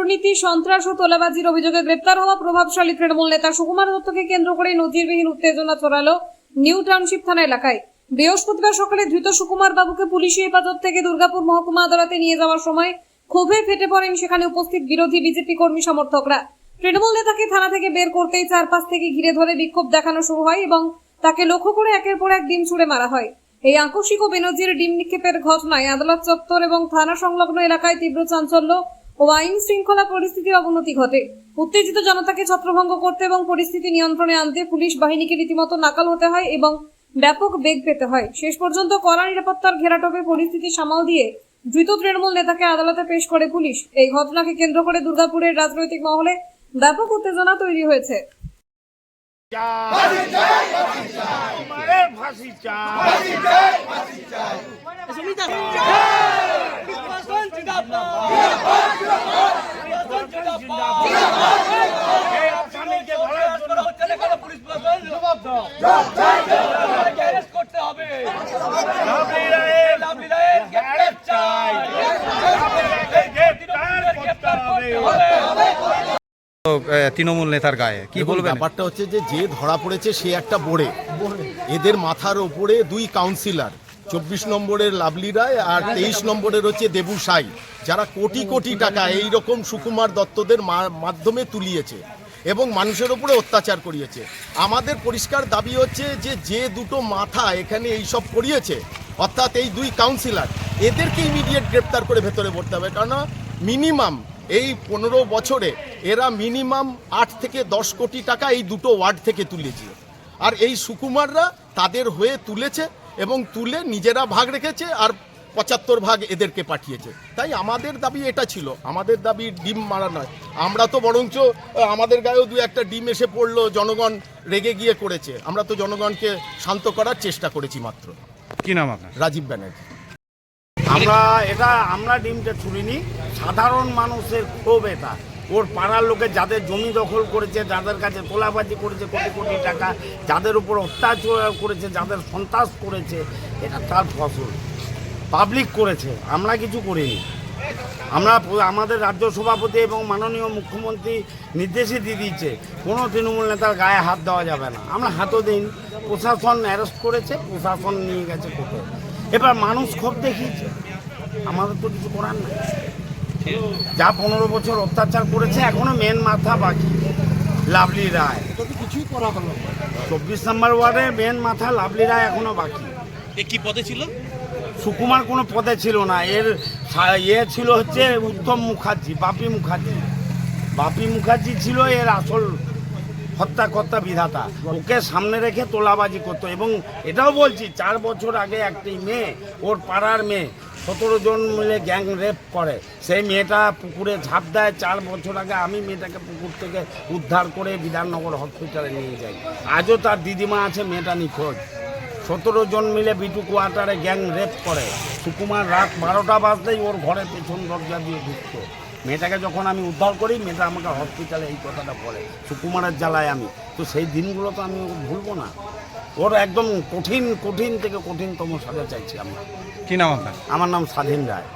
দুর্নীতি, সন্ত্রাস ও তোলাবাজির অভিযোগে গ্রেপ্তার হওয়া প্রভাবশালী তৃণমূল নেতা সুকুমার দত্তকে কেন্দ্র করে নজিরবিহীন উত্তেজনা ছড়ালো নিউ টাউনশিপ থানা এলাকায়। বৃহস্পতিবার সকালে ধৃত সুকুমার বাবুকে পুলিশি হেফাজত থেকে দুর্গাপুর মহকুমা আদালতে নিয়ে যাওয়ার সময় ক্ষোভে ফেটে পড়েন সেখানে উপস্থিত বিরোধী বিজেপি কর্মী সমর্থকরা। তৃণমূল নেতাকে থানা থেকে বের করতেই চারপাশ থেকে ঘিরে ধরে বিক্ষোভ দেখানো শুরু হয় এবং তাকে লক্ষ্য করে একের পর এক ডিম ছুড়ে মারা হয়। এই আকস্মিক ও বেনজির ডিম নিক্ষেপের ঘটনায় আদালত চত্বর এবং থানা সংলগ্ন এলাকায় তীব্র চাঞ্চল্য ও আইন শৃঙ্খলা পরিস্থিতির অবনতি ঘটে। উত্তেজিত জনতাকে ছত্রভঙ্গ করতে এবং পরিস্থিতি নিয়ন্ত্রণে আনতে পুলিশ বাহিনীকে রীতিমতো নাকাল হতে হয় এবং ব্যাপক বেগ পেতে হয়। শেষ পর্যন্ত কড়া নিরাপত্তার ঘেরাটোপে পরিস্থিতি সামাল দিয়ে ধৃত তৃণমূল নেতাকে আদালতে পেশ করে পুলিশ। এই ঘটনাকে কেন্দ্র করে দুর্গাপুরের রাজনৈতিক মহলে ব্যাপক উত্তেজনা তৈরি হয়েছে। তৃণমূল নেতার গায়ে কি বলবেন? ব্যাপারটা হচ্ছে যে ধরা পড়েছে সে একটা বোর্ডে, এদের মাথার ওপরে দুই কাউন্সিলর, 24 নম্বরের লাভলি রায় আর 23 নম্বরের হচ্ছে দেবু সাই, যারা কোটি কোটি টাকা এই রকম সুকুমার দত্তদের মাধ্যমে তুলিয়েছে এবং মানুষের উপরে অত্যাচার করিয়েছে। আমাদের পরিষ্কার দাবি হচ্ছে যে দুটো মাথা এখানে এইসব করিয়েছে, অর্থাৎ এই দুই কাউন্সিলর, এদেরকে ইমিডিয়েট গ্রেপ্তার করে ভেতরে পড়তে হবে। কারণ মিনিমাম এই 15 বছরে এরা মিনিমাম 8 থেকে 10 কোটি টাকা এই দুটো ওয়ার্ড থেকে তুলেছে, আর এই সুকুমাররা তাদের হয়ে তুলেছে এবং তুলে নিজেরা ভাগ রেখেছে আর 75 ভাগ এদেরকে পাঠিয়েছে। তাই আমাদের দাবি এটা ছিল, আমাদের দাবি ডিম মারা নয়। আমরা তো বরঞ্চ আমাদের গায়েও দু একটা ডিম এসে পড়লো, জনগণ রেগে গিয়ে করেছে, আমরা তো জনগণকে শান্ত করার চেষ্টা করেছি মাত্র। কি নাম আপনার? রাজীব ব্যানার্জি। আমরা ডিমটা ছুড়িনি, সাধারণ মানুষের ক্ষোভ এটা। ওর পাড়ার লোকে যাদের জমি দখল করেছে, যাদের কাছে তোলাবাজি করেছে কোটি কোটি টাকা, যাদের উপর অত্যাচার করেছে, যাদের সন্ত্রাস করেছে, এটা তার ফসল। পাবলিক করেছে, আমরা কিছু করিনি। আমাদের রাজ্য সভাপতি এবং মাননীয় মুখ্যমন্ত্রী নির্দেশই দিয়ে দিয়েছে কোনো তৃণমূল নেতার গায়ে হাত দেওয়া যাবে না। আমরা হাতও দিন, প্রশাসন অ্যারেস্ট করেছে, প্রশাসন নিয়ে গেছে কোর্টে। এবার মানুষ ক্ষোভ দেখিয়েছে, আমাদের তো কিছু করার নেই। যা 15 বছর অত্যাচার করেছে, এখনো মেন মাথা বাকি লাভলি রায়। কিছুই করা হলো 24 নম্বর ওয়ার্ডের মেন মাথা লাভলি রায় এখনো বাকি। কি পদে ছিল? সুকুমার কোনো পদে ছিল না, এর ছিল হচ্ছে উত্তম মুখার্জি, বাপি মুখার্জি ছিল এর আসল হত্যাকর্তা বিধাতা। ওকে সামনে রেখে তোলাবাজি করতো। এবং এটাও বলছি, 4 বছর আগে একটি মেয়ে, ওর পাড়ার মেয়ে, 17 জন মিলে গ্যাং রেপ করে, সেই মেয়েটা পুকুরে ঝাঁপ দেয়। 4 বছর আগে আমি মেয়েটাকে পুকুর থেকে উদ্ধার করে বিধাননগর হসপিটালে নিয়ে যাই। আজও তার দিদিমা আছে, মেয়েটা নিখোঁজ। 17 জন মিলে বিটু কোয়ার্টারে গ্যাং রেপ করে। সুকুমার রাত 12টা বাজতেই ওর ঘরে পেছন দরজা দিয়ে ঢুকতো। মেয়েটাকে যখন আমি উদ্ধার করি, মেয়েটা আমাকে হসপিটালে এই কথাটা বলে, সুকুমারের জ্বালায় আমি। তো সেই দিনগুলো তো আমি ভুলবো না। ওর একদম কঠিন থেকে কঠিনতম সাজা চাইছি আমরা। কি নাম আপনার? আমার নাম স্বাধীন রায়।